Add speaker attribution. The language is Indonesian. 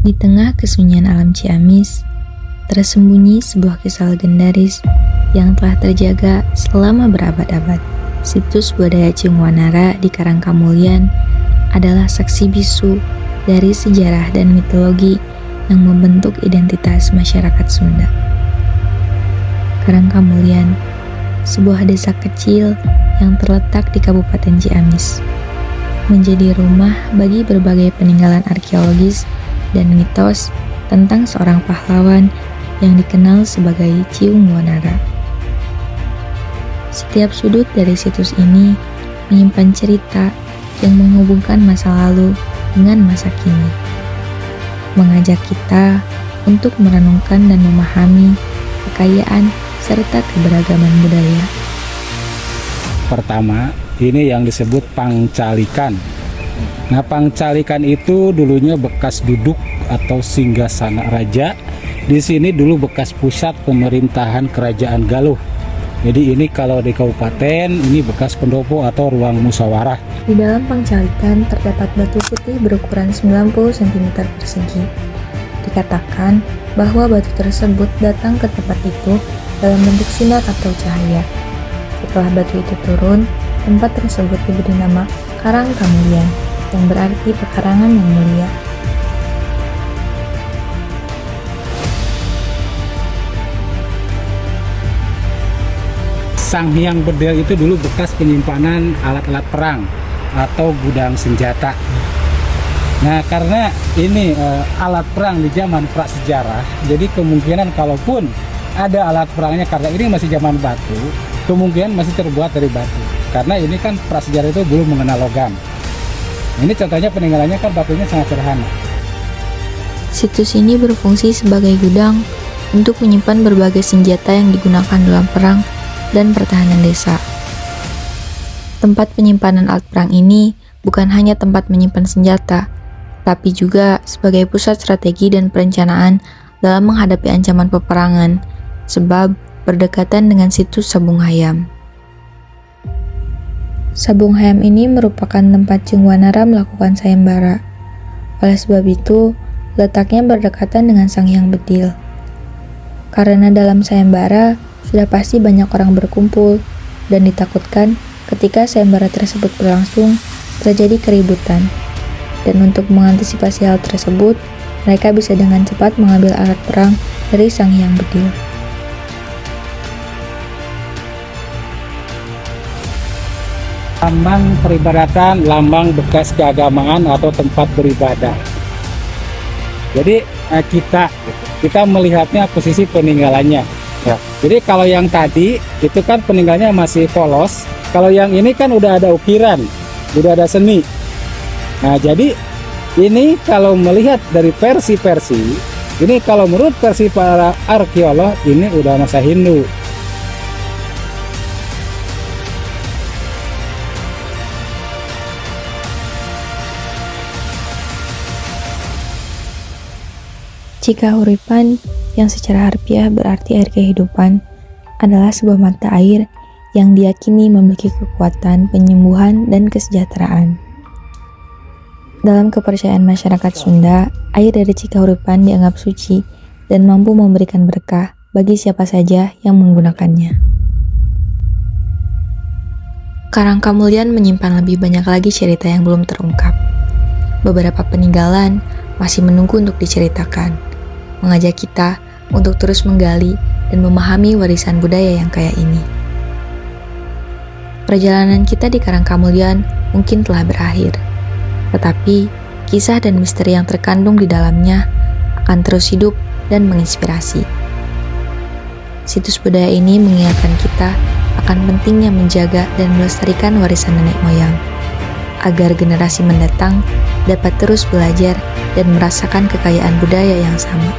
Speaker 1: Di tengah kesunyian alam Ciamis, tersembunyi sebuah kisah legendaris yang telah terjaga selama berabad-abad. Situs budaya Ciungwanara di Karangkamulyan adalah saksi bisu dari sejarah dan mitologi yang membentuk identitas masyarakat Sunda. Karangkamulyan, sebuah desa kecil yang terletak di Kabupaten Ciamis, menjadi rumah bagi berbagai peninggalan arkeologis dan mitos tentang seorang pahlawan yang dikenal sebagai Ciungwanara. Setiap sudut dari situs ini menyimpan cerita yang menghubungkan masa lalu dengan masa kini, mengajak kita untuk merenungkan dan memahami kekayaan serta keberagaman budaya.
Speaker 2: Pertama, ini yang disebut Pangcalikan. Nah, Pangcalikan itu dulunya bekas duduk atau singgasana raja. Di sini dulu bekas pusat pemerintahan kerajaan Galuh. Jadi ini kalau di kabupaten, ini bekas pendopo atau ruang musyawarah.
Speaker 1: Di dalam Pangcalikan terdapat batu putih berukuran 90 cm persegi. Dikatakan bahwa batu tersebut datang ke tempat itu dalam bentuk sinar atau cahaya. Setelah batu itu turun, tempat tersebut diberi nama Karangkamulyan, yang berarti pekarangan yang mulia.
Speaker 2: Sang Hyang Bedil itu dulu bekas penyimpanan alat-alat perang atau gudang senjata. Nah, karena ini alat perang di zaman prasejarah, jadi kemungkinan kalaupun ada alat perangnya, karena ini masih zaman batu, kemungkinan masih terbuat dari batu. Karena ini kan prasejarah itu belum mengenal logam. Ini contohnya peninggalannya kan batunya sangat sederhana.
Speaker 1: Situs ini berfungsi sebagai gudang untuk menyimpan berbagai senjata yang digunakan dalam perang dan pertahanan desa. Tempat penyimpanan alat perang ini bukan hanya tempat menyimpan senjata, tapi juga sebagai pusat strategi dan perencanaan dalam menghadapi ancaman peperangan, sebab berdekatan dengan situs Sabung Hayam. Sabung Hayam ini merupakan tempat Ciungwanara melakukan sayembara. Oleh sebab itu, letaknya berdekatan dengan Sang Hyang Bedil. Karena dalam sayembara, sudah pasti banyak orang berkumpul, dan ditakutkan ketika sayembara tersebut berlangsung, terjadi keributan. Dan untuk mengantisipasi hal tersebut, mereka bisa dengan cepat mengambil alat perang dari Sang Hyang Bedil.
Speaker 2: Lambang peribadatan, lambang bekas keagamaan atau tempat beribadah. Jadi kita melihatnya posisi peninggalannya. Ya. Jadi kalau yang tadi itu kan peninggalannya masih polos. Kalau yang ini kan udah ada ukiran, udah ada seni. Nah, jadi ini kalau melihat dari versi-versi, ini kalau menurut versi para arkeolog ini udah masa Hindu.
Speaker 1: Cikahuripan, yang secara harfiah berarti air kehidupan, adalah sebuah mata air yang diyakini memiliki kekuatan penyembuhan dan kesejahteraan. Dalam kepercayaan masyarakat Sunda, air dari Cikahuripan dianggap suci dan mampu memberikan berkah bagi siapa saja yang menggunakannya. Karangkamulyan menyimpan lebih banyak lagi cerita yang belum terungkap. Beberapa peninggalan masih menunggu untuk diceritakan, mengajak kita untuk terus menggali dan memahami warisan budaya yang kaya ini. Perjalanan kita di Karangkamulyan mungkin telah berakhir, tetapi kisah dan misteri yang terkandung di dalamnya akan terus hidup dan menginspirasi. Situs budaya ini mengingatkan kita akan pentingnya menjaga dan melestarikan warisan nenek moyang, agar generasi mendatang dapat terus belajar dan merasakan kekayaan budaya yang sama.